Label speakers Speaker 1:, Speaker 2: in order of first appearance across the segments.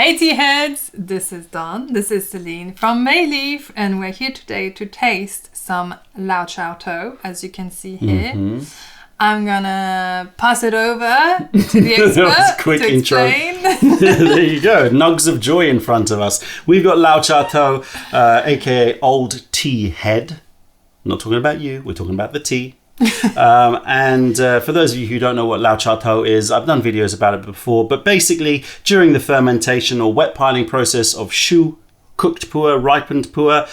Speaker 1: Hey tea heads, this is Dawn, this is Celine from Mayleaf, and we're here today to taste some Lao Cha Tou, as you can see here. I'm gonna pass it over to the expert
Speaker 2: quick
Speaker 1: to
Speaker 2: intro.
Speaker 1: explain.
Speaker 2: There you go, nugs of joy in front of us. We've got Lao Cha Tou, aka Old Tea Head. I'm not talking about you, we're talking about the tea. And for those of you who don't know what Lao Cha Tou is, I've done videos about it before, but basically during the fermentation or wet piling process of shu, cooked pu'er, ripened pu'er,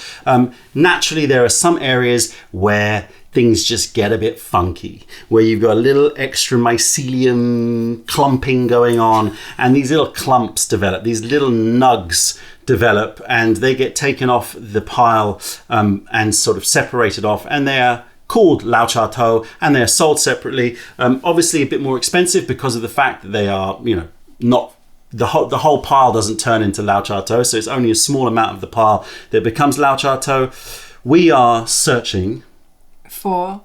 Speaker 2: naturally there are some areas where things just get a bit funky, where you've got a little extra mycelium clumping going on, and these little clumps develop, these little nugs develop, and they get taken off the pile and sort of separated off, and they are called Lao Cha Tou, and they are sold separately. Obviously a bit more expensive because of the fact that they are, you know, not the whole pile doesn't turn into Lao Cha Tou, so it's only a small amount of the pile that becomes Lao Cha Tou. We are searching
Speaker 1: For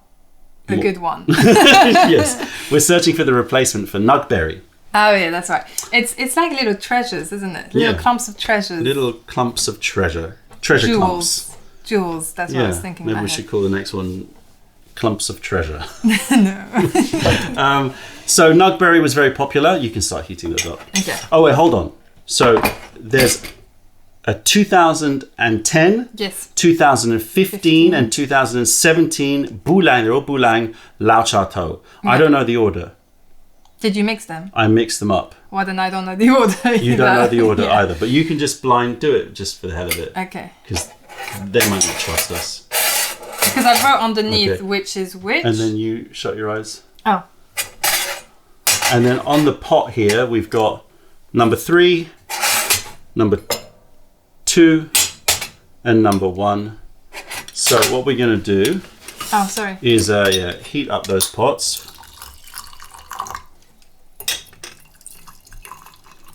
Speaker 1: a good one.
Speaker 2: Yes, we're searching for the replacement for nugberry.
Speaker 1: Oh yeah, that's right. It's like little treasures, isn't it? Little clumps of treasures.
Speaker 2: Little clumps of treasure clumps.
Speaker 1: Jewels, that's what I was thinking.
Speaker 2: Maybe we should call the next one Clumps of Treasure.
Speaker 1: No.
Speaker 2: So nugberry was very popular. You can start heating those up.
Speaker 1: Okay.
Speaker 2: Oh wait, hold on. So there's a 2010,
Speaker 1: Yes.
Speaker 2: 2015 and 2017 Bulang, they're all Bulang Lao Cha Tou. I don't know the order.
Speaker 1: Did you mix them?
Speaker 2: I mixed them up.
Speaker 1: Well, then I don't know the order.
Speaker 2: You don't know the order either, but you can just blind do it just for the hell of it.
Speaker 1: Okay.
Speaker 2: Because they might not trust us.
Speaker 1: Because I wrote underneath which is which.
Speaker 2: And then you shut your eyes.
Speaker 1: Oh.
Speaker 2: And then on the pot here, we've got number 3, number 2, and number 1. So what we're going to do is heat up those pots.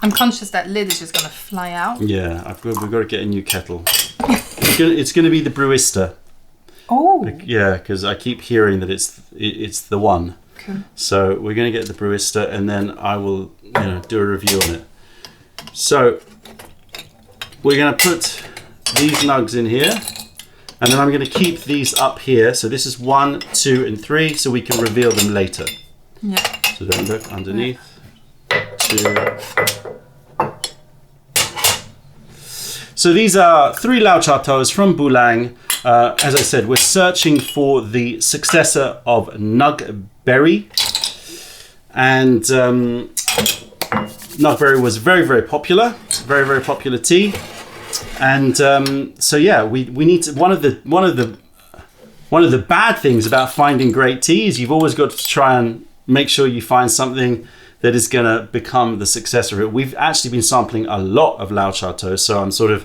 Speaker 1: I'm conscious that lid is just going to fly out.
Speaker 2: Yeah, we've got to get a new kettle. It's going to be the Brewista.
Speaker 1: Oh.
Speaker 2: Yeah, because I keep hearing that it's the one.
Speaker 1: Cool.
Speaker 2: So we're going to get the Brewista, and then I will do a review on it. So we're going to put these nugs in here, and then I'm going to keep these up here. So this is 1, 2, and 3, so we can reveal them later.
Speaker 1: Yeah.
Speaker 2: So don't look underneath. 2. So these are 3 Lao Cha Tous from Bulang. As I said, we're searching for the successor of nugberry, and nugberry was very, very popular, very, very popular tea. And so yeah, we need to. One of the bad things about finding great tea is you've always got to try and make sure you find something that is going to become the successor of it. We've actually been sampling a lot of Lao Cha Tou, so I'm sort of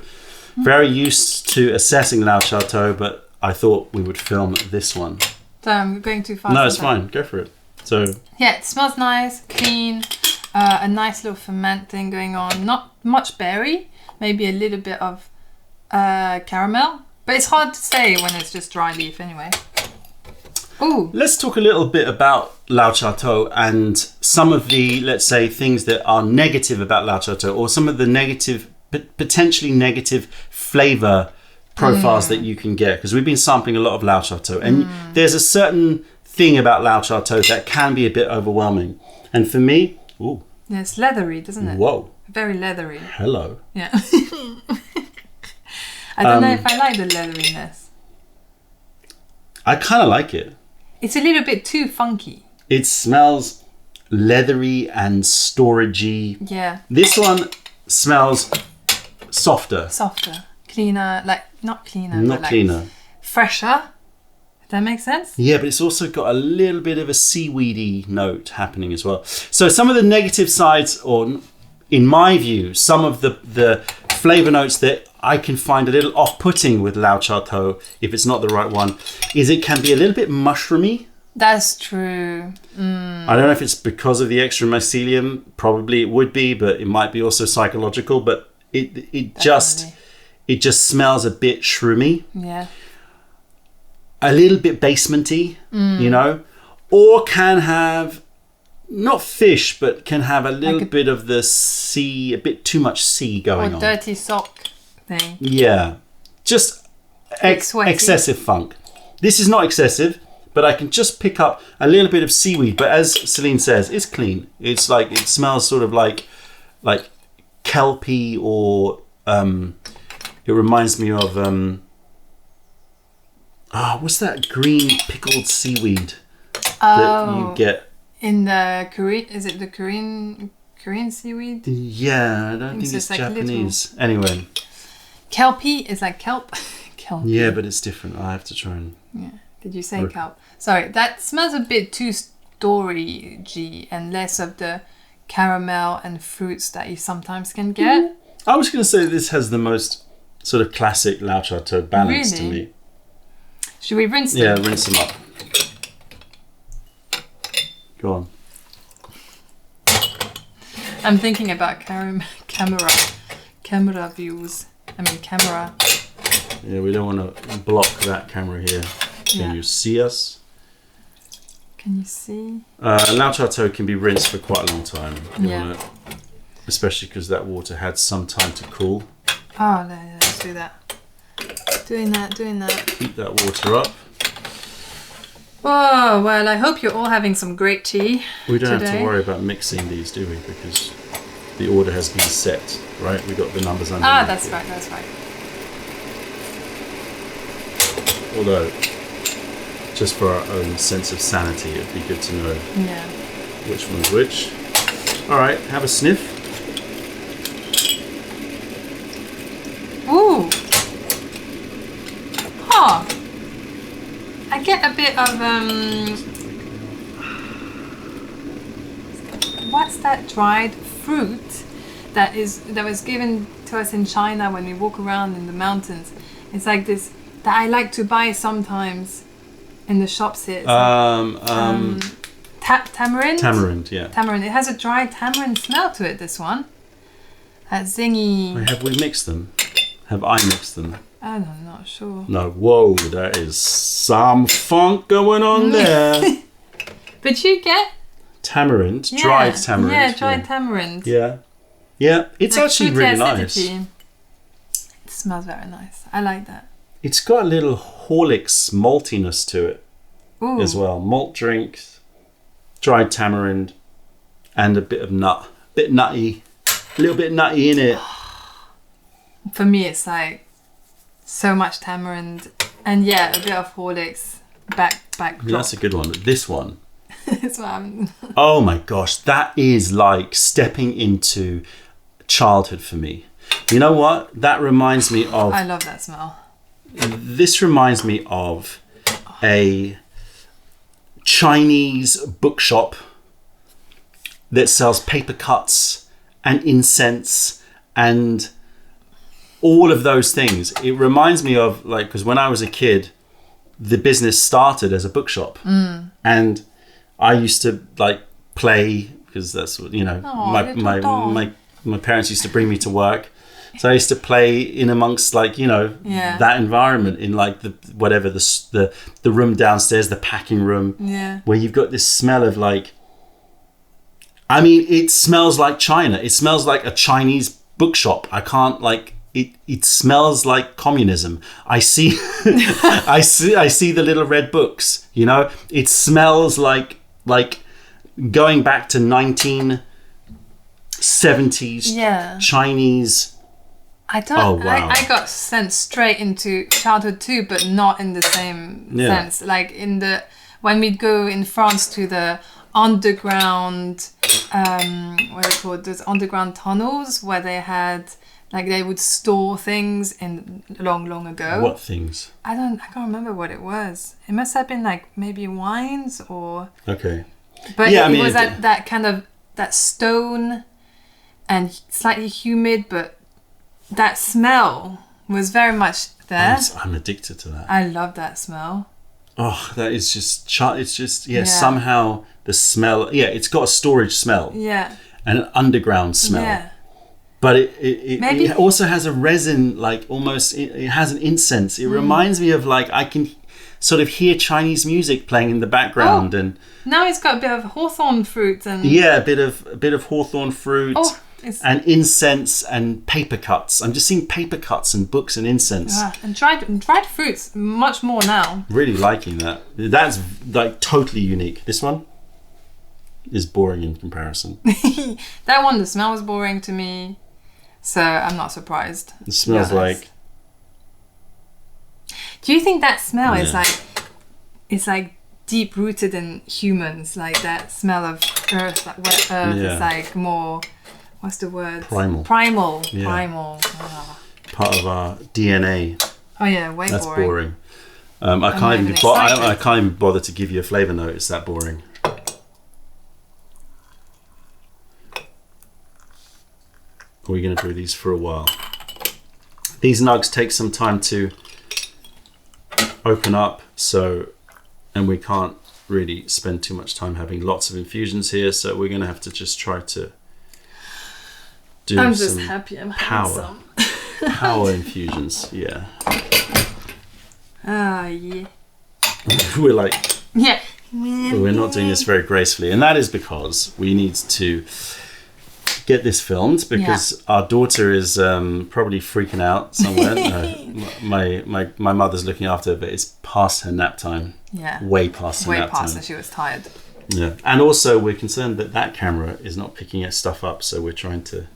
Speaker 2: very used to assessing Lao Cha Tou, but I thought we would film this one.
Speaker 1: So I'm going too fast.
Speaker 2: No, it's fine. Go for it. So
Speaker 1: yeah, it smells nice, clean, a nice little ferment thing going on. Not much berry, maybe a little bit of caramel, but it's hard to say when it's just dry leaf anyway. Ooh.
Speaker 2: Let's talk a little bit about Lao Cha Tou and some of the, let's say, things that are negative about Lao Cha Tou, or some of the negative, potentially negative flavor profiles that you can get, because we've been sampling a lot of Lao Cha Tou, and there's a certain thing about Lao Cha Tou that can be a bit overwhelming. And for me, ooh.
Speaker 1: Yeah, it's leathery, doesn't it?
Speaker 2: Whoa.
Speaker 1: Very leathery.
Speaker 2: Hello.
Speaker 1: Yeah. I don't know if I like the leatheriness.
Speaker 2: I kind of like it.
Speaker 1: It's a little bit too funky.
Speaker 2: It smells leathery and storagey.
Speaker 1: Yeah.
Speaker 2: This one smells softer.
Speaker 1: Softer. Cleaner. Like, not cleaner.
Speaker 2: Not
Speaker 1: but
Speaker 2: cleaner.
Speaker 1: Like fresher. Does that make sense?
Speaker 2: Yeah, but it's also got a little bit of a seaweedy note happening as well. So some of the negative sides, or in my view, some of the flavor notes that I can find a little off-putting with Lao Cha Tou, if it's not the right one, is it can be a little bit mushroomy.
Speaker 1: That's true.
Speaker 2: I don't know if it's because of the extra mycelium. Probably it would be, but it might be also psychological. But it just smells a bit shroomy.
Speaker 1: Yeah.
Speaker 2: A little bit basementy, you know, or can have not fish, but can have a little
Speaker 1: Like
Speaker 2: bit of the sea, a bit too much sea going
Speaker 1: or
Speaker 2: on.
Speaker 1: dirty sock thing.
Speaker 2: Yeah, just
Speaker 1: Sweaty.
Speaker 2: excessive funk. This is not excessive, but I can just pick up a little bit of seaweed. But as Celine says, it's clean. It's like, it smells sort of like kelpy, or it reminds me of what's that green pickled seaweed that you get
Speaker 1: In the Korean, is it the Korean seaweed?
Speaker 2: Yeah, I don't think it's
Speaker 1: like
Speaker 2: Japanese. Anyway.
Speaker 1: Kelpy is like kelp. Kelpy.
Speaker 2: Yeah, but it's different. I have to try and...
Speaker 1: Yeah. Did you say kelp? Sorry, that smells a bit too storage-y and less of the caramel and fruits that you sometimes can get.
Speaker 2: I was going to say this has the most sort of classic Lao Cha Tou balance to me.
Speaker 1: Should we rinse them?
Speaker 2: Yeah, rinse them up. Go on.
Speaker 1: I'm thinking about camera views. I mean camera.
Speaker 2: Yeah, we don't want to block that camera here. Can you see us?
Speaker 1: Can you see?
Speaker 2: Lao Cha Tou can be rinsed for quite a long time.
Speaker 1: Yeah.
Speaker 2: Especially because that water had some time to cool.
Speaker 1: Oh, no, let's do that. Doing that.
Speaker 2: Heat that water up.
Speaker 1: Oh, well, I hope you're all having some great tea.
Speaker 2: We don't
Speaker 1: today.
Speaker 2: have to worry about mixing these, do we? Because the order has been set, right? We got the numbers underneath.
Speaker 1: Ah, that's right.
Speaker 2: Although, just for our own sense of sanity, it'd be good to know which one's which. All right, have a sniff.
Speaker 1: Ooh. Oh. I get a bit of what's that dried fruit that was given to us in China when we walk around in the mountains? It's like this that I like to buy sometimes in the shops here. Tamarind.
Speaker 2: Tamarind, yeah.
Speaker 1: Tamarind. It has a dry tamarind smell to it. This one. That zingy.
Speaker 2: Wait, have we mixed them? Have I mixed them?
Speaker 1: I'm not sure.
Speaker 2: No. Whoa, there is some funk going on there.
Speaker 1: But you get
Speaker 2: tamarind, dried tamarind.
Speaker 1: Yeah, dried tamarind.
Speaker 2: Yeah. It's
Speaker 1: like
Speaker 2: actually really nice.
Speaker 1: It smells very nice. I like that.
Speaker 2: It's got a little Horlicks maltiness to it as well. Malt drink, dried tamarind, and a bit of nut. Bit nutty. A little bit nutty in it.
Speaker 1: For me, it's like so much tamarind and a bit of Horlicks back.
Speaker 2: That's a good one. This one.
Speaker 1: That's what I'm...
Speaker 2: Oh my gosh, that is like stepping into childhood for me. You know what? That reminds me of...
Speaker 1: I love that smell.
Speaker 2: This reminds me of a Chinese bookshop that sells paper cuts and incense and all of those things. It reminds me of, like, because when I was a kid, the business started as a bookshop. And I used to like play, because that's what, you know, my parents used to bring me to work. So I used to play in amongst, like, you know, that environment in like the room downstairs, the packing room, where you've got this smell of like, I mean, it smells like China. It smells like a Chinese bookshop. I can't like it. It smells like communism. I see, I see the little red books. You know, it smells like going back to 1970s Chinese.
Speaker 1: I don't.
Speaker 2: Oh, wow.
Speaker 1: I got sent straight into childhood too, but not in the same sense. Like when we'd go in France to the underground, what are they called? Those underground tunnels where they had, like, they would store things in long ago.
Speaker 2: What things?
Speaker 1: I can't remember what it was. It must have been like maybe wines or.
Speaker 2: Okay.
Speaker 1: But it was that kind of that stone and slightly humid, but that smell was very much there.
Speaker 2: I'm addicted to that.
Speaker 1: I love that smell.
Speaker 2: Oh, that is just, it's just, somehow the smell, it's got a storage smell.
Speaker 1: Yeah.
Speaker 2: And an underground smell.
Speaker 1: Yeah.
Speaker 2: but it
Speaker 1: Maybe.
Speaker 2: also has a resin, like almost, it has an incense. It reminds me of like, I can sort of hear Chinese music playing in the background. And
Speaker 1: now it's got a bit of hawthorn fruit and
Speaker 2: yeah, a bit of hawthorn fruit.
Speaker 1: Oh,
Speaker 2: and incense and paper cuts. I'm just seeing paper cuts and books and incense.
Speaker 1: and dried fruits much more now.
Speaker 2: Really liking that. That's like totally unique. This one is boring in comparison.
Speaker 1: That one, the smell was boring to me, so I'm not surprised.
Speaker 2: It smells like.
Speaker 1: Do you think that smell is
Speaker 2: Yeah.
Speaker 1: it's like deep rooted in humans? Like that smell of earth, like wet earth,
Speaker 2: Yeah.
Speaker 1: is like more. What's the word?
Speaker 2: Primal.
Speaker 1: Primal.
Speaker 2: Yeah.
Speaker 1: Primal. Oh.
Speaker 2: Part of our DNA.
Speaker 1: Oh yeah, way
Speaker 2: That's
Speaker 1: boring.
Speaker 2: boring. I can't
Speaker 1: not
Speaker 2: even.
Speaker 1: even
Speaker 2: I
Speaker 1: excited.
Speaker 2: can't even bother to give you a flavour note. It's that boring. We're going to brew these for a while. These nugs take some time to open up, and we can't really spend too much time having lots of infusions here. So we're going to have to just try to do
Speaker 1: I'm just
Speaker 2: some
Speaker 1: happy I'm
Speaker 2: power.
Speaker 1: having some.
Speaker 2: power infusions. Yeah,
Speaker 1: Ah, yeah.
Speaker 2: we're like.
Speaker 1: Yeah.
Speaker 2: We're not doing this very gracefully, and that is because we need to get this filmed because our daughter is probably freaking out somewhere. No, my mother's looking after her, but it's past her nap time.
Speaker 1: Yeah.
Speaker 2: Way past her
Speaker 1: Way
Speaker 2: nap
Speaker 1: past
Speaker 2: time.
Speaker 1: and she was tired.
Speaker 2: Yeah, and also we're concerned that camera is not picking stuff up, so we're trying to.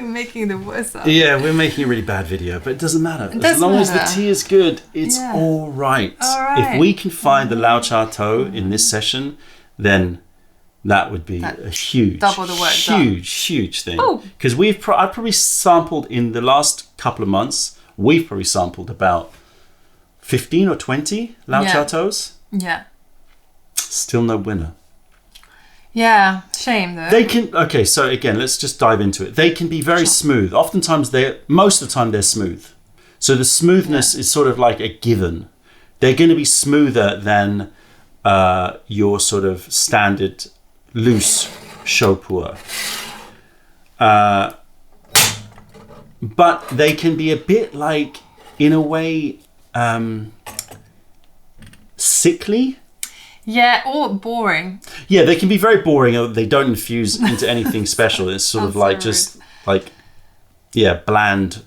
Speaker 1: Making the worst up.
Speaker 2: Yeah, we're making a really bad video, but it doesn't matter. As
Speaker 1: doesn't
Speaker 2: long as the
Speaker 1: matter.
Speaker 2: tea is good, it's
Speaker 1: Yeah.
Speaker 2: all right.
Speaker 1: All right.
Speaker 2: If we can find the Lao Cha Tou in this session, then that would be a huge,
Speaker 1: double the work done.
Speaker 2: huge thing.
Speaker 1: Oh.
Speaker 2: Because I've probably sampled in the last couple of months. We've probably sampled about 15 or 20 Lao Cha Tous.
Speaker 1: Yeah.
Speaker 2: Still no winner.
Speaker 1: Yeah. Shame though.
Speaker 2: They can. Okay, so again, let's just dive into it. They can be very smooth. Oftentimes, most of the time they're smooth. So the smoothness is sort of like a given. They're going to be smoother than your sort of standard loose chaud pour. But they can be a bit like, in a way, sickly.
Speaker 1: Yeah, or boring.
Speaker 2: Yeah, they can be very boring. They don't infuse into anything special. It's sort of
Speaker 1: That's
Speaker 2: like
Speaker 1: so
Speaker 2: just like, yeah, bland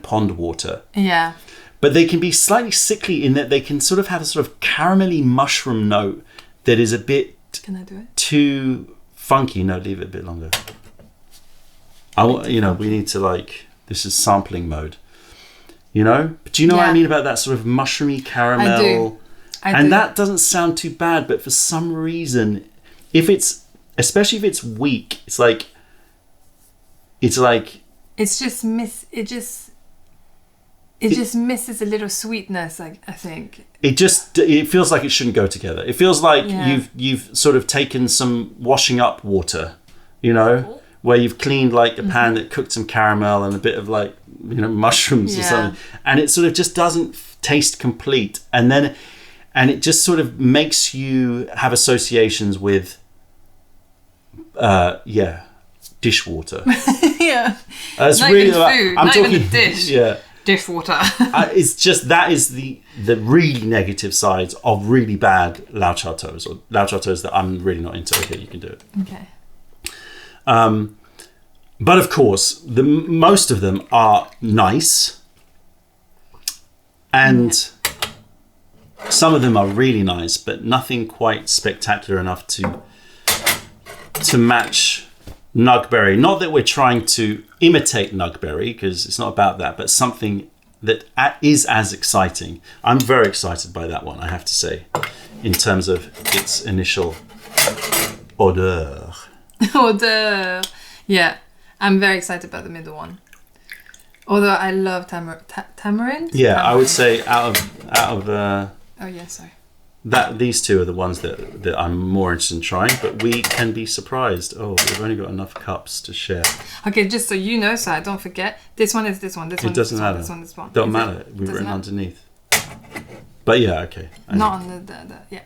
Speaker 2: pond water.
Speaker 1: Yeah.
Speaker 2: But they can be slightly sickly in that they can sort of have a sort of caramelly mushroom note that is a bit
Speaker 1: Can I do it?
Speaker 2: too funky. No, leave it a bit longer. We need to this is sampling mode. But do you know what I
Speaker 1: Yeah.
Speaker 2: mean about that sort of mushroomy caramel?
Speaker 1: I do.
Speaker 2: That doesn't sound too bad, but for some reason, especially if it's weak, it's like
Speaker 1: It's just it just misses a little sweetness, I think.
Speaker 2: it feels like it shouldn't go together. It feels like
Speaker 1: Yeah.
Speaker 2: you've sort of taken some washing up water, where you've cleaned like a pan that cooked some caramel and a bit of mushrooms or
Speaker 1: Yeah.
Speaker 2: something, and it sort of just doesn't taste complete, and it just sort of makes you have associations with dishwater.
Speaker 1: Yeah.
Speaker 2: That's
Speaker 1: Not
Speaker 2: really
Speaker 1: even food,
Speaker 2: I'm
Speaker 1: not
Speaker 2: talking
Speaker 1: even a dish.
Speaker 2: Yeah.
Speaker 1: Dishwater.
Speaker 2: It's just that is the really negative sides of really bad Lao Cha Tous, or Lao Cha Tous that I'm really not into. Okay, you can do it.
Speaker 1: Okay.
Speaker 2: But of course, most of them are nice, and some of them are really nice, but nothing quite spectacular enough to match Nugberry. Not that we're trying to imitate Nugberry, because it's not about that, but something that is as exciting. I'm very excited by that one, I have to say, in terms of its initial odeur.
Speaker 1: Odeur. Yeah. I'm very excited about the middle one. Although I love tamarind.
Speaker 2: Yeah, I would
Speaker 1: Tamarind.
Speaker 2: say out of
Speaker 1: Oh yeah, sorry.
Speaker 2: these two are the ones that I'm more interested in trying, but we can be surprised. Oh, we've only got enough cups to share.
Speaker 1: Okay, just so you know, so I don't forget. This one is this one. This one.
Speaker 2: It doesn't
Speaker 1: this
Speaker 2: matter.
Speaker 1: One, this one. This one.
Speaker 2: Don't
Speaker 1: Is
Speaker 2: matter.
Speaker 1: it?
Speaker 2: We've
Speaker 1: Doesn't
Speaker 2: written
Speaker 1: matter?
Speaker 2: underneath. But yeah, okay.
Speaker 1: Not on the yeah.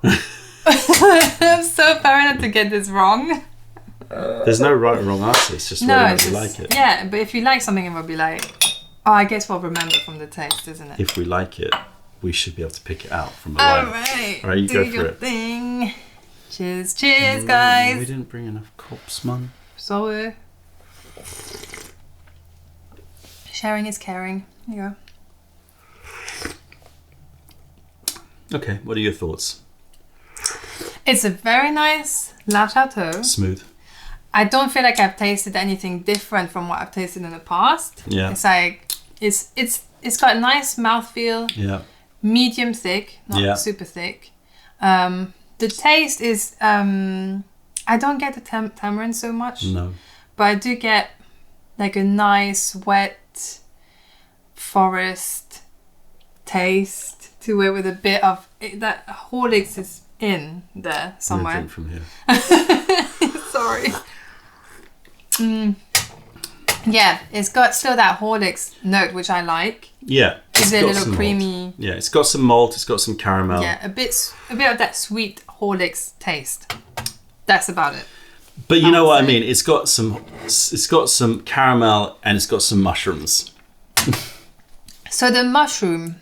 Speaker 1: I'm so paranoid to get this wrong.
Speaker 2: There's no right or wrong answer. It's just whether or not you like it.
Speaker 1: Yeah, but if you like something, it will be like, oh, I guess we'll remember from the taste, isn't it?
Speaker 2: If we like it, we should be able to pick it out from a
Speaker 1: All
Speaker 2: line.
Speaker 1: right.
Speaker 2: All right, you
Speaker 1: do
Speaker 2: go for
Speaker 1: your
Speaker 2: it.
Speaker 1: thing. Cheers, cheers, guys.
Speaker 2: We didn't bring enough cups, man.
Speaker 1: Sorry. Sharing is caring. Here you go.
Speaker 2: Okay, what are your thoughts?
Speaker 1: It's a very nice Lao Cha Tou.
Speaker 2: Smooth.
Speaker 1: I don't feel like I've tasted anything different from what I've tasted in the past.
Speaker 2: Yeah.
Speaker 1: It's like it's got a nice mouthfeel,
Speaker 2: Yeah.
Speaker 1: medium thick, not super thick. The taste is I don't get the tamarind so much.
Speaker 2: No.
Speaker 1: But I do get like a nice wet forest taste to it with a bit of that Horlicks is in there somewhere.
Speaker 2: Drink from here.
Speaker 1: Sorry. Yeah, it's got still that Horlicks note, which I like.
Speaker 2: Yeah.
Speaker 1: It's a
Speaker 2: got
Speaker 1: little
Speaker 2: some
Speaker 1: creamy.
Speaker 2: malt. Yeah, it's got some malt. It's got some caramel.
Speaker 1: Yeah, a bit of that sweet Horlicks taste. That's about it.
Speaker 2: But you know what I mean? It's got some caramel and it's got some mushrooms.
Speaker 1: So the mushroom,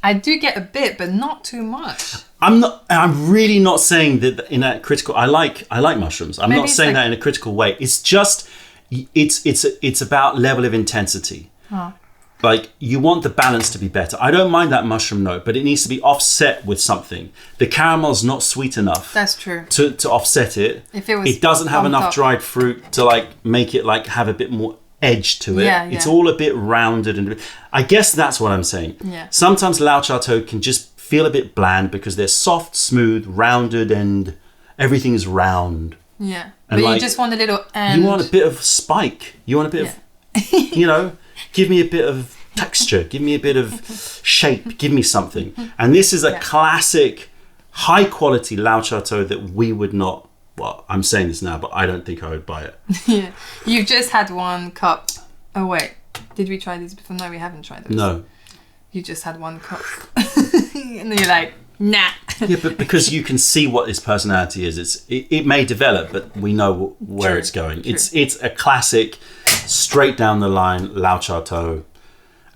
Speaker 1: I do get a bit, but not too much.
Speaker 2: I'm really not saying that in a critical. I like mushrooms. I'm
Speaker 1: Maybe
Speaker 2: not saying that in a critical way. It's just it's about level of intensity.
Speaker 1: Oh.
Speaker 2: Like, you want the balance to be better. I don't mind that mushroom note, but it needs to be offset with something. The caramel's not sweet enough.
Speaker 1: That's true.
Speaker 2: To offset it.
Speaker 1: If it
Speaker 2: doesn't have enough
Speaker 1: up.
Speaker 2: dried fruit to like make it like have a bit more edge to it.
Speaker 1: Yeah,
Speaker 2: It's
Speaker 1: yeah.
Speaker 2: all a bit rounded and I guess that's what I'm saying.
Speaker 1: Yeah.
Speaker 2: Sometimes Lao Cha Tou can just feel a bit bland because they're soft, smooth, rounded, and everything is round.
Speaker 1: Yeah.
Speaker 2: And
Speaker 1: But
Speaker 2: like,
Speaker 1: you just want a little end.
Speaker 2: You want a bit of spike. You want a bit of, you know, give me a bit of texture. Give me a bit of shape. Give me something. And this is a classic, high quality Lao Cha Tou that we would not, well, I'm saying this now, but I don't think I would buy it.
Speaker 1: Yeah. You've just had one cup. Oh, wait. Did we try these before? No, we haven't tried those.
Speaker 2: No.
Speaker 1: You just had one cup. And then you're like, nah.
Speaker 2: Yeah, but because you can see what his personality is, it may develop, but we know where
Speaker 1: True.
Speaker 2: it's going.
Speaker 1: True.
Speaker 2: It's a classic, straight down the line Lao Cha Tou.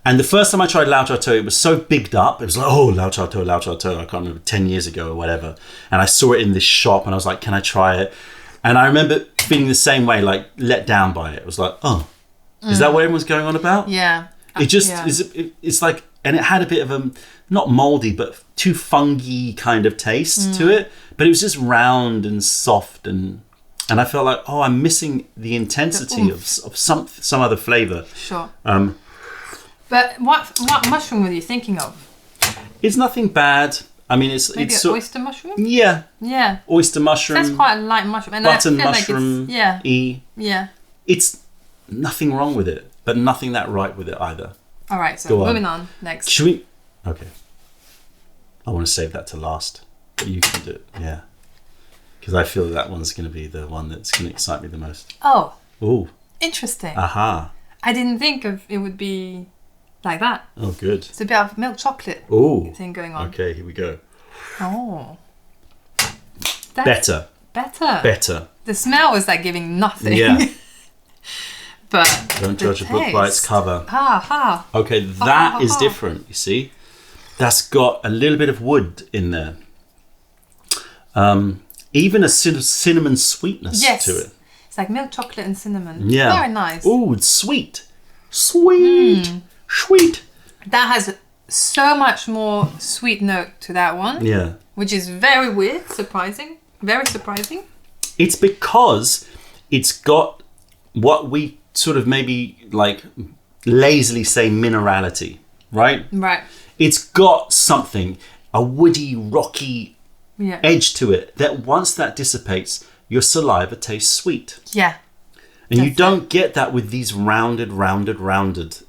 Speaker 2: And the first time I tried Lao Cha Tou, it was so bigged up. It was like, oh, Lao Cha Tou, Lao Cha Tou. I can't remember, 10 years ago or whatever. And I saw it in this shop and I was like, can I try it? And I remember feeling the same way, like let down by it. It was like, oh, is that what everyone's going on about?
Speaker 1: Yeah.
Speaker 2: It just it's like, and it had a bit of a, not moldy, but too fungy kind of taste to it. But it was just round and soft and I felt like, oh, I'm missing the intensity of some other flavour.
Speaker 1: Sure. But what mushroom were you thinking of?
Speaker 2: It's nothing bad. I mean,
Speaker 1: Maybe
Speaker 2: it's
Speaker 1: an oyster mushroom?
Speaker 2: Yeah.
Speaker 1: Yeah.
Speaker 2: Oyster mushroom.
Speaker 1: That's quite a light mushroom. And
Speaker 2: Button
Speaker 1: I feel
Speaker 2: mushroom.
Speaker 1: Like it's,
Speaker 2: Yeah. It's nothing wrong with it, but nothing that right with it either.
Speaker 1: All right, so
Speaker 2: Go on.
Speaker 1: moving on. Next.
Speaker 2: Should we? Okay. I want to save that to last. But you can do it. Yeah. Because I feel that one's going to be the one that's going to excite me the most.
Speaker 1: Oh,
Speaker 2: Ooh.
Speaker 1: interesting.
Speaker 2: Aha.
Speaker 1: I didn't think of it would be like that.
Speaker 2: Oh, good.
Speaker 1: It's a bit of milk chocolate
Speaker 2: Ooh.
Speaker 1: thing going on.
Speaker 2: Okay, here we go.
Speaker 1: Oh. That's
Speaker 2: Better.
Speaker 1: better. The smell was like giving nothing.
Speaker 2: Yeah.
Speaker 1: But
Speaker 2: Don't judge a book by its
Speaker 1: taste.
Speaker 2: cover.
Speaker 1: Ha.
Speaker 2: Okay, that is different, you see. That's got a little bit of wood in there. Even a cinnamon sweetness
Speaker 1: Yes.
Speaker 2: to it.
Speaker 1: It's like milk chocolate and cinnamon.
Speaker 2: Yeah.
Speaker 1: Very nice.
Speaker 2: Ooh, it's sweet. Sweet.
Speaker 1: That has so much more sweet note to that one.
Speaker 2: Yeah.
Speaker 1: Which is very weird, surprising. Very surprising.
Speaker 2: It's because it's got what we sort of maybe like lazily say minerality, right?
Speaker 1: Right.
Speaker 2: It's got something, a woody, rocky
Speaker 1: Yeah.
Speaker 2: edge to it that once that dissipates, your saliva tastes sweet.
Speaker 1: Yeah.
Speaker 2: And you
Speaker 1: That's
Speaker 2: don't get that with these rounded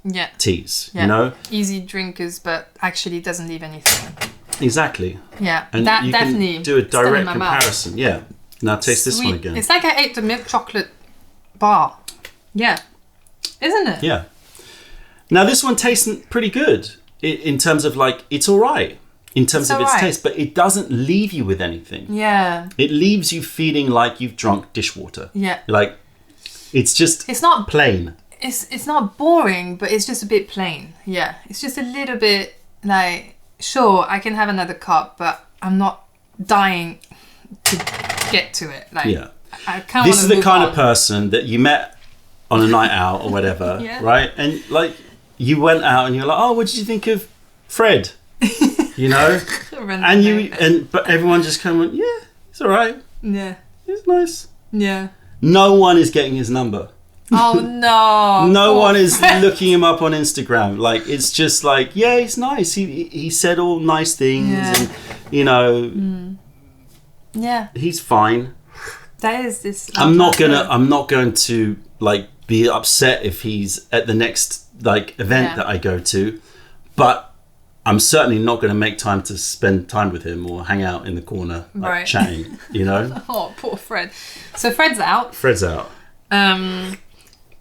Speaker 1: Yeah.
Speaker 2: teas,
Speaker 1: Yeah.
Speaker 2: you know?
Speaker 1: Easy drinkers, but actually doesn't leave anything.
Speaker 2: Exactly.
Speaker 1: Yeah.
Speaker 2: And
Speaker 1: that
Speaker 2: you
Speaker 1: definitely
Speaker 2: can do a
Speaker 1: still in
Speaker 2: direct
Speaker 1: my mouth.
Speaker 2: comparison. Yeah. Now taste this one
Speaker 1: Sweet.
Speaker 2: again.
Speaker 1: It's like I ate the milk chocolate bar. Yeah. Isn't it?
Speaker 2: Yeah. Now this one tastes pretty good in terms of like, it's all right. in terms of its
Speaker 1: alright.
Speaker 2: taste, but it doesn't leave you with anything.
Speaker 1: Yeah.
Speaker 2: It leaves you feeling like you've drunk dishwater.
Speaker 1: Yeah.
Speaker 2: Like, it's just
Speaker 1: It's not
Speaker 2: plain.
Speaker 1: It's not boring, but it's just a bit plain. Yeah. It's just a little bit like, sure, I can have another cup, but I'm not dying to get to it. Like,
Speaker 2: Yeah.
Speaker 1: I can't.
Speaker 2: This is the kind of person that you met on a night out or whatever,
Speaker 1: Yeah.
Speaker 2: right? And like, you went out and you're like, oh, what did you think of Fred? You know? But everyone just kind of went, yeah, it's all right.
Speaker 1: Yeah.
Speaker 2: It's nice.
Speaker 1: Yeah.
Speaker 2: No one is getting his number.
Speaker 1: Oh no.
Speaker 2: No
Speaker 1: poor
Speaker 2: one is
Speaker 1: Fred.
Speaker 2: looking him up on Instagram. Like, it's just like, yeah, he's nice. He said all nice things,
Speaker 1: Yeah.
Speaker 2: and you know,
Speaker 1: Yeah.
Speaker 2: he's fine.
Speaker 1: That is this.
Speaker 2: I'm not going to like be upset if he's at the next like event
Speaker 1: Yeah.
Speaker 2: that I go to, but I'm certainly not going to make time to spend time with him or hang out in the corner like
Speaker 1: Right.
Speaker 2: chatting. You know,
Speaker 1: Oh, poor Fred. So Fred's out.
Speaker 2: Fred's out.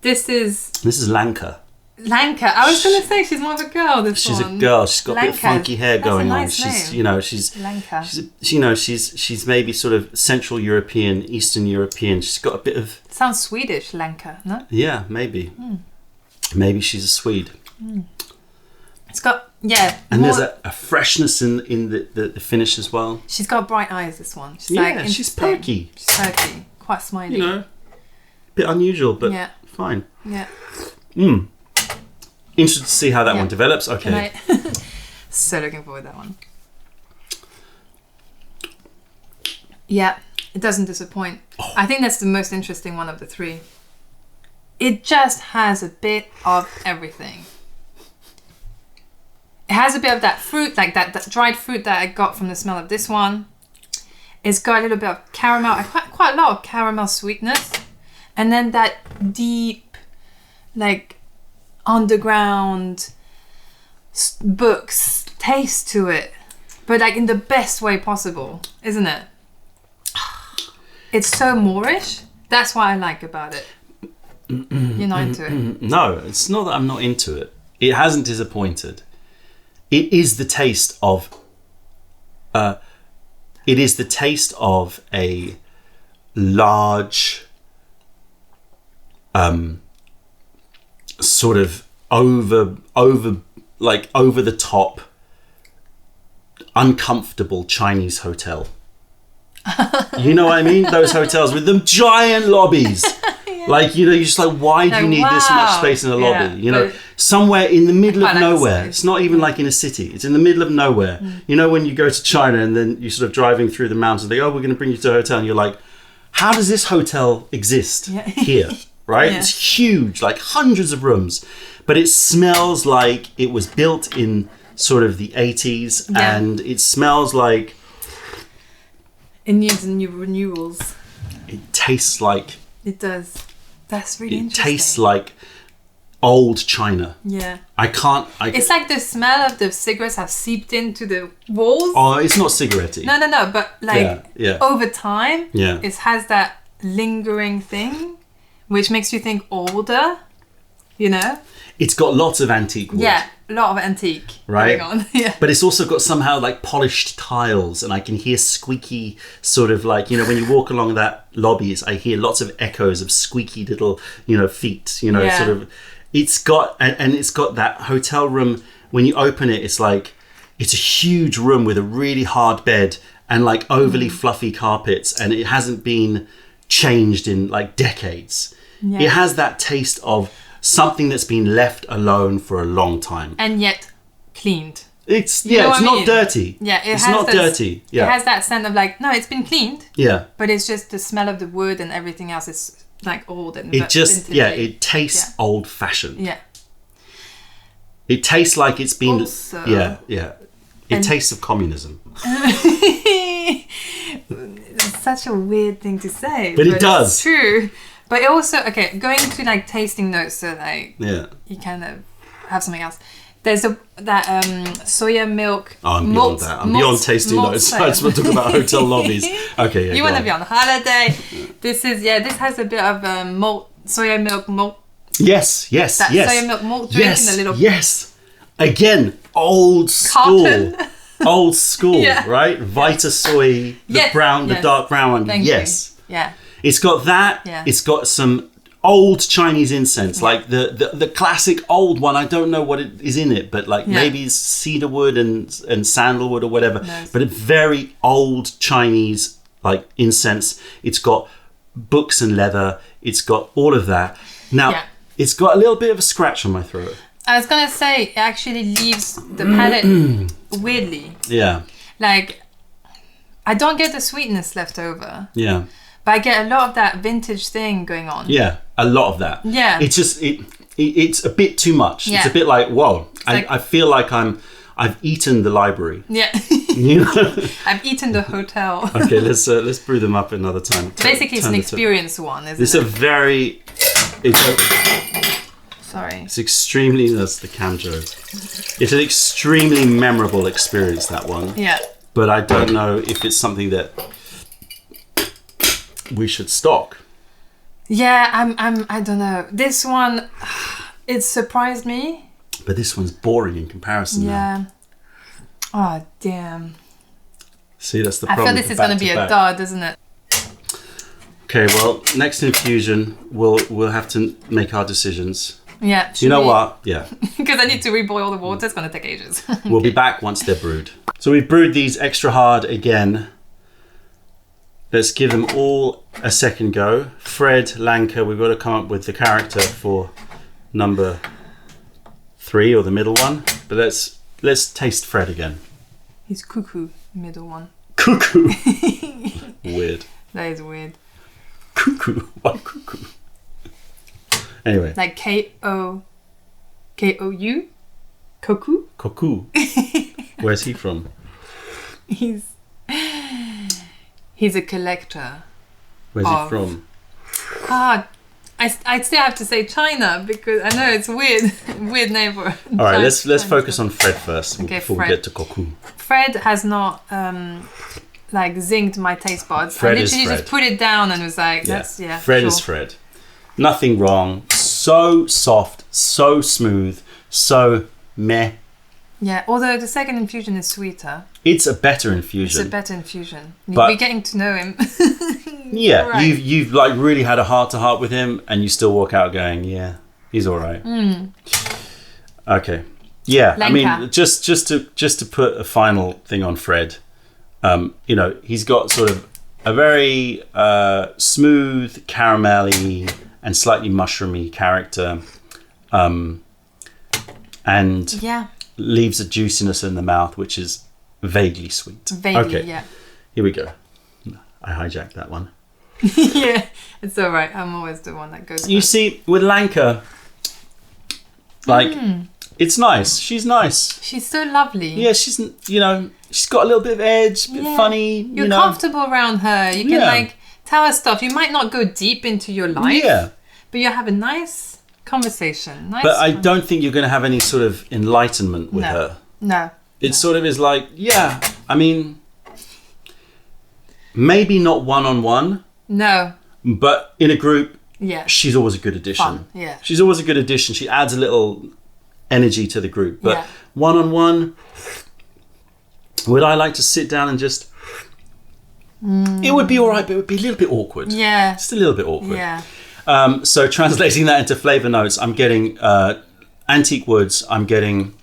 Speaker 1: This is
Speaker 2: Lanka.
Speaker 1: Lanka. I was going to say she's more of a girl.
Speaker 2: She's a girl. She's got a bit of
Speaker 1: Lanka.
Speaker 2: funky hair
Speaker 1: That's a
Speaker 2: going on.
Speaker 1: nice
Speaker 2: She's,
Speaker 1: name.
Speaker 2: you know, she's
Speaker 1: Lanka.
Speaker 2: she's maybe sort of Central European, Eastern European. She's got a bit of
Speaker 1: Sounds Swedish, Lanka, no?
Speaker 2: yeah, maybe. Maybe she's a Swede.
Speaker 1: It's got, yeah.
Speaker 2: And
Speaker 1: more-
Speaker 2: there's a freshness in the finish as well.
Speaker 1: She's got bright eyes, this one. She's
Speaker 2: Yeah,
Speaker 1: like
Speaker 2: she's
Speaker 1: interesting.
Speaker 2: perky.
Speaker 1: She's perky. Quite smiley.
Speaker 2: You know, bit unusual, but
Speaker 1: Yeah.
Speaker 2: fine.
Speaker 1: Yeah.
Speaker 2: Interested to see how that
Speaker 1: Yeah.
Speaker 2: one develops. Okay.
Speaker 1: And I, so looking forward to that one. Yeah, it doesn't disappoint.
Speaker 2: Oh.
Speaker 1: I think that's the most interesting one of the three. It just has a bit of everything. It has a bit of that fruit, like that dried fruit that I got from the smell of this one. It's got a little bit of caramel, quite a lot of caramel sweetness. And then that deep, like, underground books taste to it. But like in the best way possible, isn't it? It's so Moorish. That's what I like about it. You're not into it.
Speaker 2: No, it's not that I'm not into it. It hasn't disappointed. It is the taste of. It is the taste of a large, sort of over the top, uncomfortable Chinese hotel. You know what I mean? Those hotels with them giant lobbies. Yeah. Like, you know, you're just like, why do you need this much space in a lobby?
Speaker 1: Yeah,
Speaker 2: you know, somewhere in the middle of
Speaker 1: quite like the
Speaker 2: nowhere.
Speaker 1: space.
Speaker 2: It's not even like in a city. It's in the middle of nowhere. You know, when you go to China and then you're sort of driving through the mountains, they go, oh, we're going to bring you to a hotel. And you're like, how does this hotel exist here? Right?
Speaker 1: Yeah.
Speaker 2: It's huge, like hundreds of rooms. But it smells like it was built in sort of the 80s.
Speaker 1: Yeah.
Speaker 2: And it smells like...
Speaker 1: It needs new renewals.
Speaker 2: It tastes like...
Speaker 1: It does. That's really
Speaker 2: It
Speaker 1: interesting.
Speaker 2: tastes like old China.
Speaker 1: Yeah.
Speaker 2: It's
Speaker 1: It's like the smell of the cigarettes have seeped into the walls.
Speaker 2: Oh, it's not cigarette-y.
Speaker 1: No, but like
Speaker 2: Yeah.
Speaker 1: over time,
Speaker 2: Yeah.
Speaker 1: it has that lingering thing, which makes you think older, you know?
Speaker 2: It's got lots of antique wood.
Speaker 1: Yeah, a lot of antique
Speaker 2: Right.
Speaker 1: going on. Yeah.
Speaker 2: But it's also got somehow like polished tiles, and I can hear squeaky sort of like, you know, when you walk along that lobbies, I hear lots of echoes of squeaky little, you know, feet, you know,
Speaker 1: Yeah.
Speaker 2: sort of. It's got, and it's got that hotel room. When you open it, it's like, it's a huge room with a really hard bed and like overly fluffy carpets, and it hasn't been changed in like decades.
Speaker 1: Yeah.
Speaker 2: It has that taste of something that's been left alone for a long time.
Speaker 1: And yet cleaned.
Speaker 2: It's
Speaker 1: You know
Speaker 2: it's
Speaker 1: what I
Speaker 2: not
Speaker 1: mean?
Speaker 2: dirty.
Speaker 1: Yeah,
Speaker 2: it's not dirty. Yeah,
Speaker 1: It has that scent of like, no, it's been cleaned,
Speaker 2: yeah.
Speaker 1: but it's just the smell of the wood and everything else is like old and
Speaker 2: It just
Speaker 1: vintage-y.
Speaker 2: it tastes
Speaker 1: Yeah.
Speaker 2: old fashioned.
Speaker 1: Yeah.
Speaker 2: It tastes like it's been
Speaker 1: Also-
Speaker 2: yeah. It
Speaker 1: And-
Speaker 2: tastes of communism.
Speaker 1: It's such a weird thing to say.
Speaker 2: But it does.
Speaker 1: It's true. But it also, okay, going to like tasting notes, so like
Speaker 2: Yeah.
Speaker 1: you kind of have something else. There's that soya milk.
Speaker 2: Oh, I'm
Speaker 1: malt-
Speaker 2: beyond that. I'm
Speaker 1: malt-
Speaker 2: beyond tasting
Speaker 1: malt
Speaker 2: notes.
Speaker 1: soya.
Speaker 2: I just want to talk about hotel lobbies. Okay, yeah.
Speaker 1: You
Speaker 2: go
Speaker 1: want to
Speaker 2: on.
Speaker 1: be on holiday. This has a bit of soya milk malt.
Speaker 2: Yes.
Speaker 1: That
Speaker 2: yes.
Speaker 1: soya milk malt drink
Speaker 2: yes.
Speaker 1: in a little
Speaker 2: Yes. Again, old school.
Speaker 1: carton.
Speaker 2: Old school,
Speaker 1: Yeah.
Speaker 2: right? Vita soy, the
Speaker 1: Yes,
Speaker 2: brown, the
Speaker 1: yes.
Speaker 2: dark brown one.
Speaker 1: Thank
Speaker 2: Yes.
Speaker 1: you. Yeah.
Speaker 2: It's got that.
Speaker 1: Yeah.
Speaker 2: It's got some old Chinese incense, like the classic old one. I don't know what it is in it, but like maybe it's cedarwood and sandalwood or whatever.
Speaker 1: No.
Speaker 2: But a very old Chinese like incense. It's got books and leather. It's got all of that. Now, it's got a little bit of a scratch on my throat.
Speaker 1: I was gonna say it actually leaves the palate weirdly.
Speaker 2: Yeah.
Speaker 1: Like, I don't get the sweetness left over,
Speaker 2: Yeah.
Speaker 1: but I get a lot of that vintage thing going on.
Speaker 2: Yeah. A lot of that.
Speaker 1: Yeah.
Speaker 2: It's just it's a bit too much.
Speaker 1: Yeah.
Speaker 2: It's a bit like, whoa.
Speaker 1: like-
Speaker 2: I feel like I've eaten the library.
Speaker 1: Yeah.
Speaker 2: You know?
Speaker 1: I've eaten the hotel.
Speaker 2: Okay, let's brew them up another time.
Speaker 1: Basically, it's
Speaker 2: Turn
Speaker 1: an
Speaker 2: the
Speaker 1: experience one, isn't
Speaker 2: It's
Speaker 1: it?
Speaker 2: a very
Speaker 1: Sorry.
Speaker 2: it's extremely that's the Camjo. It's an extremely memorable experience, that one.
Speaker 1: Yeah.
Speaker 2: But I don't know if it's something that we should stock.
Speaker 1: Yeah, I don't know. This one, it surprised me.
Speaker 2: But this one's boring in comparison now.
Speaker 1: Yeah. Oh, damn.
Speaker 2: See, that's the
Speaker 1: I
Speaker 2: problem.
Speaker 1: feel this is going to be a dud, isn't it?
Speaker 2: Okay, well, next infusion, we'll have to make our decisions.
Speaker 1: Yeah.
Speaker 2: You know what? Yeah.
Speaker 1: Because I need to reboil the water. It's going to take ages.
Speaker 2: We'll be back once they're brewed. So we've brewed these extra hard again. Let's give them all a second go. Fred, Lanka, we've got to come up with the character for number 3 or the middle one. But let's taste Fred again.
Speaker 1: He's cuckoo, middle one.
Speaker 2: Cuckoo. Weird.
Speaker 1: That is weird.
Speaker 2: Cuckoo. Why cuckoo? Anyway.
Speaker 1: Like K-O-U? Koku?
Speaker 2: Cuckoo. Where's he from?
Speaker 1: He's a collector.
Speaker 2: Where's he from?
Speaker 1: I still have to say China because I know it's weird. Weird neighbor.
Speaker 2: All right, let's focus on Fred first
Speaker 1: Okay,
Speaker 2: before
Speaker 1: Fred.
Speaker 2: we get to Cuckoo.
Speaker 1: Fred has not like zinged my taste buds.
Speaker 2: Fred
Speaker 1: I
Speaker 2: is
Speaker 1: literally
Speaker 2: Fred.
Speaker 1: just put it down and was like,
Speaker 2: Yeah.
Speaker 1: that's
Speaker 2: Fred
Speaker 1: sure.
Speaker 2: is Fred. Nothing wrong. So soft, so smooth, so meh.
Speaker 1: Yeah, although the second infusion is sweeter.
Speaker 2: It's a better
Speaker 1: It's
Speaker 2: infusion.
Speaker 1: a better infusion.
Speaker 2: But-
Speaker 1: We're getting to know him.
Speaker 2: Yeah,
Speaker 1: Right.
Speaker 2: you've like really had a heart to heart with him, and you still walk out going, yeah, he's all right. Okay, yeah. I
Speaker 1: Lenka.
Speaker 2: mean, just to put a final thing on Fred, you know, he's got sort of a very smooth, caramelly, and slightly mushroomy character, and
Speaker 1: Yeah,
Speaker 2: leaves a juiciness in the mouth, which is vaguely sweet.
Speaker 1: vaguely,
Speaker 2: Okay,
Speaker 1: yeah.
Speaker 2: here we go. I hijacked that one.
Speaker 1: Yeah, it's all right. I'm always the one that goes
Speaker 2: You
Speaker 1: first.
Speaker 2: see, with Lanka, like, it's nice. She's nice.
Speaker 1: She's so lovely.
Speaker 2: Yeah, she's, you know, she's got a little bit of edge, a bit
Speaker 1: Yeah.
Speaker 2: funny,
Speaker 1: You're
Speaker 2: you know.
Speaker 1: comfortable around her. You can
Speaker 2: Yeah.
Speaker 1: like tell her stuff. You might not go deep into your life,
Speaker 2: Yeah,
Speaker 1: but you have a nice conversation. Nice
Speaker 2: but I
Speaker 1: fun-
Speaker 2: don't think you're going to have any sort of enlightenment with
Speaker 1: No.
Speaker 2: her.
Speaker 1: No.
Speaker 2: It sort of is like, yeah, I mean, maybe not one-on-one,
Speaker 1: No.
Speaker 2: but in a group,
Speaker 1: Yeah.
Speaker 2: she's always a good addition.
Speaker 1: Fun. Yeah.
Speaker 2: She's always a good addition. She adds a little energy to the group. But
Speaker 1: Yeah.
Speaker 2: one-on-one, would I like to sit down and just... It would be all right, but it would be a little bit awkward.
Speaker 1: Yeah.
Speaker 2: Just a little bit awkward.
Speaker 1: Yeah.
Speaker 2: So translating that into flavor notes, I'm getting antique woods. I'm getting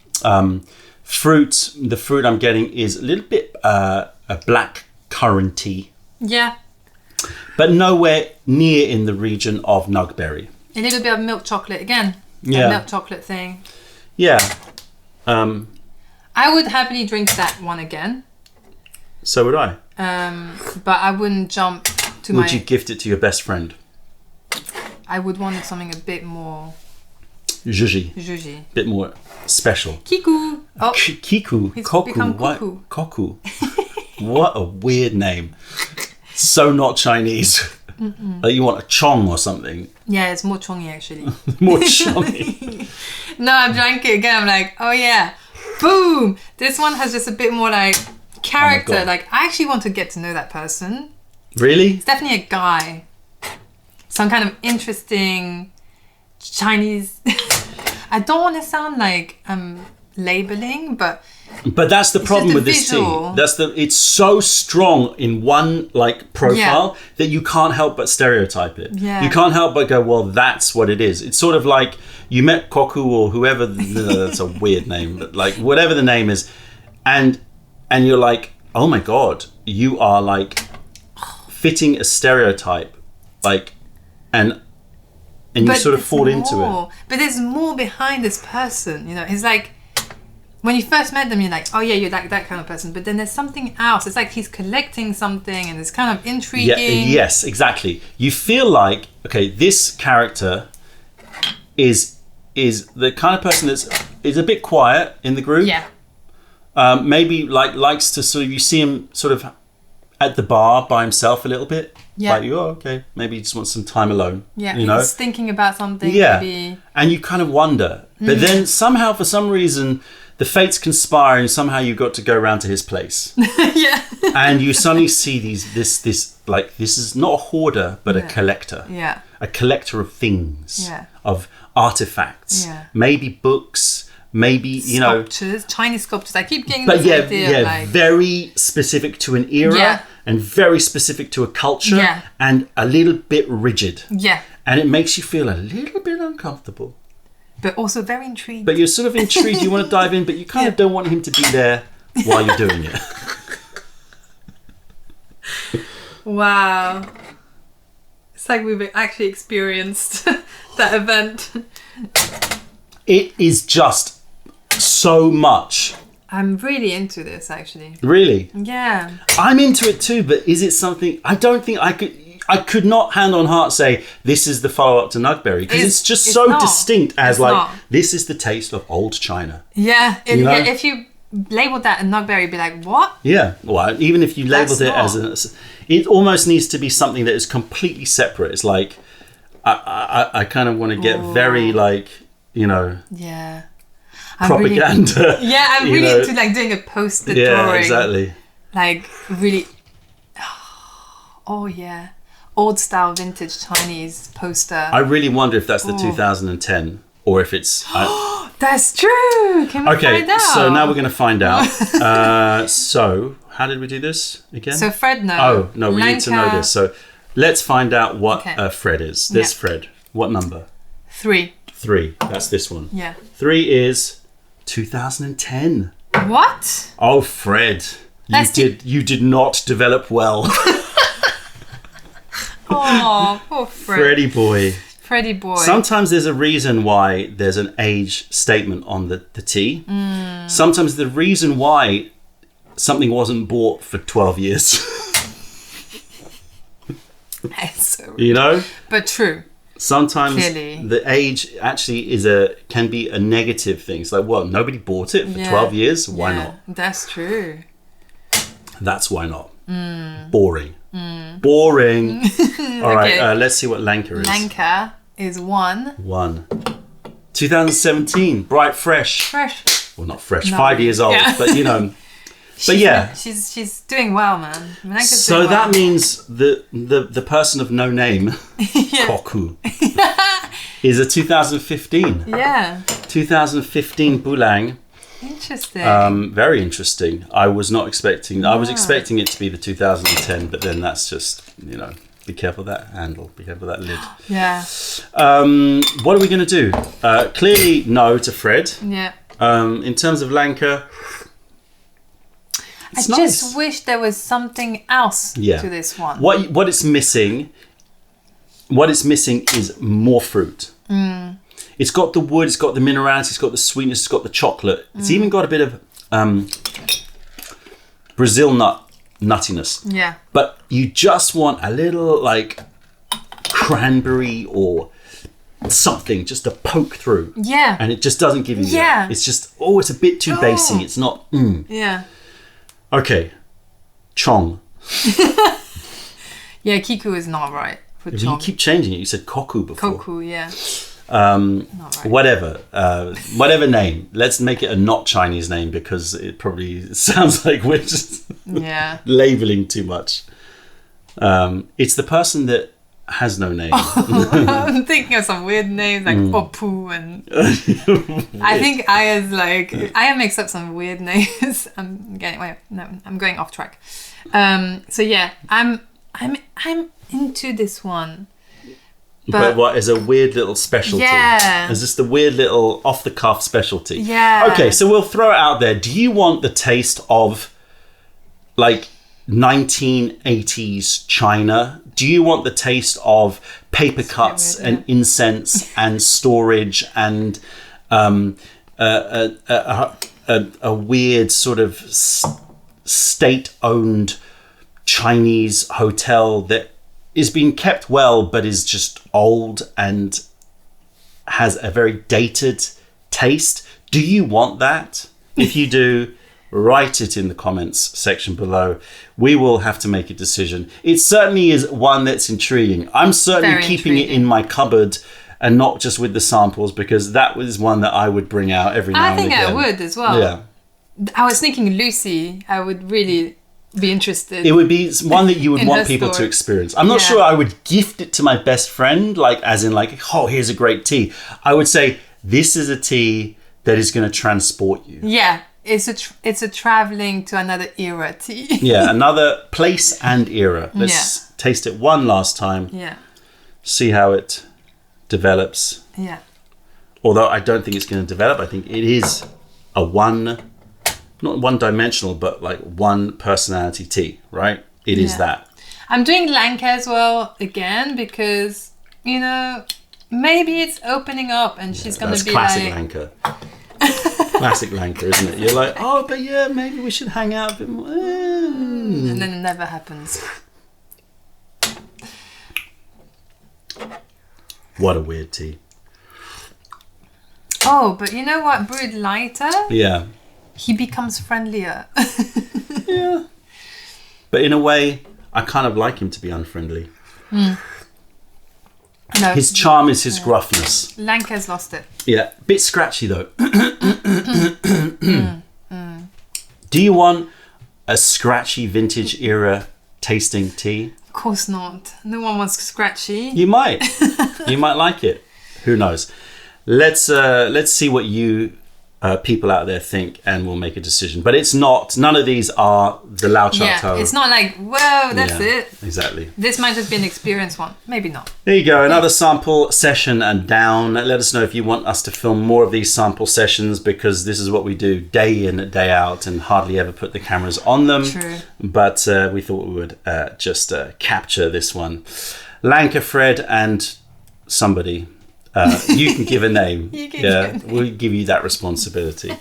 Speaker 2: fruit. The fruit I'm getting is a little bit a black curranty,
Speaker 1: Yeah.
Speaker 2: but nowhere near in the region of nugberry.
Speaker 1: A little bit of milk chocolate again.
Speaker 2: Yeah.
Speaker 1: That milk chocolate thing.
Speaker 2: Yeah.
Speaker 1: I would happily drink that one again.
Speaker 2: So would I.
Speaker 1: But I wouldn't jump to
Speaker 2: Would you gift it to your best friend?
Speaker 1: I would want something a bit more
Speaker 2: Juji.
Speaker 1: juicy.
Speaker 2: A bit more special.
Speaker 1: Kiku. Oh,
Speaker 2: Kiku.
Speaker 1: He's
Speaker 2: Koku.
Speaker 1: become
Speaker 2: What?
Speaker 1: cuckoo.
Speaker 2: Koku. What a weird name. So not Chinese. Like you want a chong or something.
Speaker 1: yeah, it's more chongy actually.
Speaker 2: More chongy.
Speaker 1: No, I drank it again. I'm like, oh yeah, boom. This one has just a bit more like character.
Speaker 2: God.
Speaker 1: Like I actually want to get to know that person.
Speaker 2: Really?
Speaker 1: It's definitely a guy. Some kind of interesting Chinese. I don't want to sound like labeling, but
Speaker 2: that's the problem with this tea.
Speaker 1: visual.
Speaker 2: It's so strong in one like profile that you can't help but stereotype it.
Speaker 1: Yeah.
Speaker 2: You can't help but go, well, that's what it is. It's sort of like you met Koku or whoever. That's a weird name, but like whatever the name is, and you're like, oh my god, you are like fitting a stereotype, like, and you sort of fall into it.
Speaker 1: But there's more behind this person, you know. It's like when you first met them, you're like, oh yeah, you're like that kind of person. But then there's something else. It's like he's collecting something, and it's kind of intriguing.
Speaker 2: Yeah, yes, exactly. You feel like, okay, this character is the kind of person is a bit quiet in the group.
Speaker 1: Yeah.
Speaker 2: Maybe likes to sort of, you see him sort of at the bar by himself a little bit.
Speaker 1: Yeah.
Speaker 2: Like, oh, okay, maybe he just wants some time alone.
Speaker 1: Yeah,
Speaker 2: you know,
Speaker 1: he's thinking about something.
Speaker 2: Yeah,
Speaker 1: maybe.
Speaker 2: And you kind of wonder, but then somehow, for some reason, the fates conspire, and somehow you got to go around to his place.
Speaker 1: Yeah.
Speaker 2: And you suddenly see this is not a hoarder, but a collector.
Speaker 1: Yeah.
Speaker 2: A collector of things.
Speaker 1: Yeah.
Speaker 2: Of artifacts.
Speaker 1: Yeah.
Speaker 2: Maybe books. Maybe
Speaker 1: sculptures, Chinese sculptures. I keep getting
Speaker 2: but
Speaker 1: this idea of like,
Speaker 2: very specific to an era and very specific to a culture and a little bit rigid.
Speaker 1: Yeah.
Speaker 2: And it makes you feel a little bit uncomfortable.
Speaker 1: But also very intrigued.
Speaker 2: But you're sort of intrigued, you want to dive in, but you kind of don't want him to be there while you're doing it.
Speaker 1: Wow. It's like we've actually experienced that event.
Speaker 2: It is just so much.
Speaker 1: I'm really into this, actually.
Speaker 2: Really?
Speaker 1: Yeah.
Speaker 2: I'm into it too, but is it something... I don't think I could not hand on heart say this is the follow-up to Nugberry, because it's just so
Speaker 1: not.
Speaker 2: distinct as
Speaker 1: It's
Speaker 2: like,
Speaker 1: not.
Speaker 2: this is the taste of old China.
Speaker 1: Yeah.
Speaker 2: You know?
Speaker 1: If you labeled that a Nugberry, you'd be like, what?
Speaker 2: Yeah. Well, even if you labeled
Speaker 1: That's
Speaker 2: it as it almost needs to be something that is completely separate. It's like, I kind of want to get very like, you know...
Speaker 1: Yeah.
Speaker 2: propaganda.
Speaker 1: I'm really into like doing a poster drawing.
Speaker 2: Yeah, exactly.
Speaker 1: Like really, oh yeah, old style vintage Chinese poster.
Speaker 2: I really wonder if that's the 2010 or if it's...
Speaker 1: That's true. Can we find out?
Speaker 2: So now we're going to find out. So how did we do this again?
Speaker 1: So Fred, no.
Speaker 2: Oh, no, we need to know this. So let's find out what Fred is. This Fred. What number?
Speaker 1: 3.
Speaker 2: 3. That's this one.
Speaker 1: Yeah.
Speaker 2: 3 is 2010.
Speaker 1: What?
Speaker 2: Oh, Fred. You did not develop well.
Speaker 1: Oh, poor Fred. Freddy boy.
Speaker 2: Sometimes there's a reason why there's an age statement on the tea. Sometimes the reason why something wasn't bought for 12 years.
Speaker 1: That's so rude.
Speaker 2: You know?
Speaker 1: But true.
Speaker 2: Sometimes
Speaker 1: Clearly.
Speaker 2: the age actually can be a negative thing. It's like, well, nobody bought it for 12 years. Why not?
Speaker 1: That's true.
Speaker 2: That's why not. Boring. Boring. All right, let's see what Lanka is.
Speaker 1: Lanka is 1.
Speaker 2: 1. 2017. Bright, fresh.
Speaker 1: Fresh.
Speaker 2: Well, not fresh. 5 years old.
Speaker 1: Yeah.
Speaker 2: But, you know. But yeah.
Speaker 1: She's doing well, man. Lanka's
Speaker 2: So
Speaker 1: doing well.
Speaker 2: that means the person of no name, Koku, is a 2015.
Speaker 1: Yeah.
Speaker 2: 2015 Bulang.
Speaker 1: Interesting.
Speaker 2: Very interesting. I was not expecting... I was expecting it to be the 2010, but then that's just, you know, be careful of that handle. Be careful of that lid.
Speaker 1: Yeah.
Speaker 2: What are we going to do? Clearly no to Fred.
Speaker 1: Yeah.
Speaker 2: In terms of Lanka...
Speaker 1: I just wish there was something else to this one.
Speaker 2: What it's missing is more fruit. It's got the wood, it's got the minerality, it's got the sweetness, it's got the chocolate. It's even got a bit of Brazil nuttiness.
Speaker 1: Yeah.
Speaker 2: But you just want a little like cranberry or something just to poke through.
Speaker 1: Yeah.
Speaker 2: And it just doesn't give you that. It's just, it's a bit too basy. It's not,
Speaker 1: Yeah.
Speaker 2: Okay. Chong.
Speaker 1: Yeah, Kiku is not right for Chong.
Speaker 2: You keep changing it. You said Koku before.
Speaker 1: Koku, yeah.
Speaker 2: Not right. Whatever name. Let's make it a not Chinese name because it probably sounds like we're just labeling too much. It's the person that has no name.
Speaker 1: I'm thinking of some weird names like Opu and I think Aya makes up some weird names. I'm going off track. So yeah, I'm into this one.
Speaker 2: But what is a weird little specialty?
Speaker 1: Yeah.
Speaker 2: Is this the weird little off the cuff specialty?
Speaker 1: Yeah.
Speaker 2: Okay, so we'll throw it out there. Do you want the taste of like 1980s China? Do you want the taste of paper cuts and incense and storage and a weird sort of state-owned Chinese hotel that is being kept well but is just old and has a very dated taste? Do you want that? If you do, write it in the comments section below. We will have to make a decision. It certainly is one that's intriguing. I'm certainly
Speaker 1: Very
Speaker 2: keeping it in my cupboard and not just with the samples, because that was one that I would bring out every now and again.
Speaker 1: I think I would as well.
Speaker 2: Yeah.
Speaker 1: I was thinking Lucy, I would really be interested.
Speaker 2: It would be one that you would
Speaker 1: In
Speaker 2: want
Speaker 1: her
Speaker 2: people to
Speaker 1: store.
Speaker 2: experience. I'm not sure I would gift it to my best friend, like as in like, oh, here's a great tea. I would say, this is a tea that is going to transport you.
Speaker 1: Yeah, it's a traveling to another era tea.
Speaker 2: Yeah, another place and era. Let's taste it one last time.
Speaker 1: Yeah.
Speaker 2: See how it develops.
Speaker 1: Yeah.
Speaker 2: Although I don't think it's going to develop. I think it is a not one-dimensional, but like one personality tea, right? It is that.
Speaker 1: I'm doing Lanka as well again because, you know, maybe it's opening up and she's going to be
Speaker 2: classic
Speaker 1: like...
Speaker 2: Lanka. Classic Lanka, isn't it? You're like, oh, but yeah, maybe we should hang out a bit more.
Speaker 1: And then it never happens.
Speaker 2: What a weird tea.
Speaker 1: Oh, but you know what? Brewed lighter,
Speaker 2: Yeah.
Speaker 1: he becomes friendlier.
Speaker 2: Yeah. But in a way, I kind of like him to be unfriendly.
Speaker 1: No,
Speaker 2: His charm is his gruffness.
Speaker 1: Lanka's lost it.
Speaker 2: Yeah. Bit scratchy though. Do you want a scratchy vintage era tasting tea?
Speaker 1: Of course not. No one wants scratchy.
Speaker 2: You might. You might like it. Who knows? Let's see what you people out there think, and we'll make a decision. But it's not. None of these are the Lao Cha Tou.
Speaker 1: It's not like, whoa, that's it.
Speaker 2: Exactly.
Speaker 1: This might just be an experience one. Maybe not.
Speaker 2: There you go. Another sample session and down. Let us know if you want us to film more of these sample sessions, because this is what we do day in, day out, and hardly ever put the cameras on them.
Speaker 1: True.
Speaker 2: But we thought we would just capture this one. Lanka Fred and somebody. You can give a name. We'll give you that responsibility.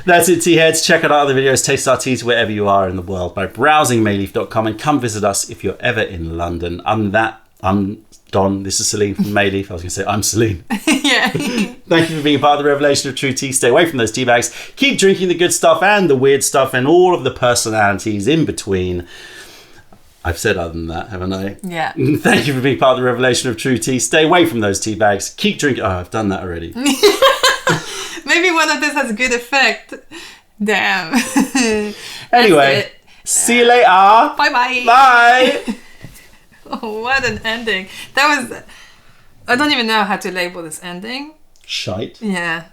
Speaker 2: That's it, tea heads. Check out our other videos, taste our teas wherever you are in the world by browsing mayleaf.com, and come visit us if you're ever in London. I'm Don. This is Celine from Mayleaf. I was going to say I'm Celine.
Speaker 1: Yeah.
Speaker 2: Thank you for being part of the revelation of true tea. Stay away from those tea bags. Keep drinking the good stuff and the weird stuff and all of the personalities in between. I've said other than that, haven't I?
Speaker 1: Yeah.
Speaker 2: Thank you for being part of the revelation of true tea. Stay away from those tea bags. Keep drinking. Oh, I've done that already.
Speaker 1: Maybe one of this has a good effect. Damn.
Speaker 2: Anyway, see you later.
Speaker 1: Bye-bye.
Speaker 2: Bye.
Speaker 1: Oh, what an ending. That was... I don't even know how to label this ending.
Speaker 2: Shite.
Speaker 1: Yeah.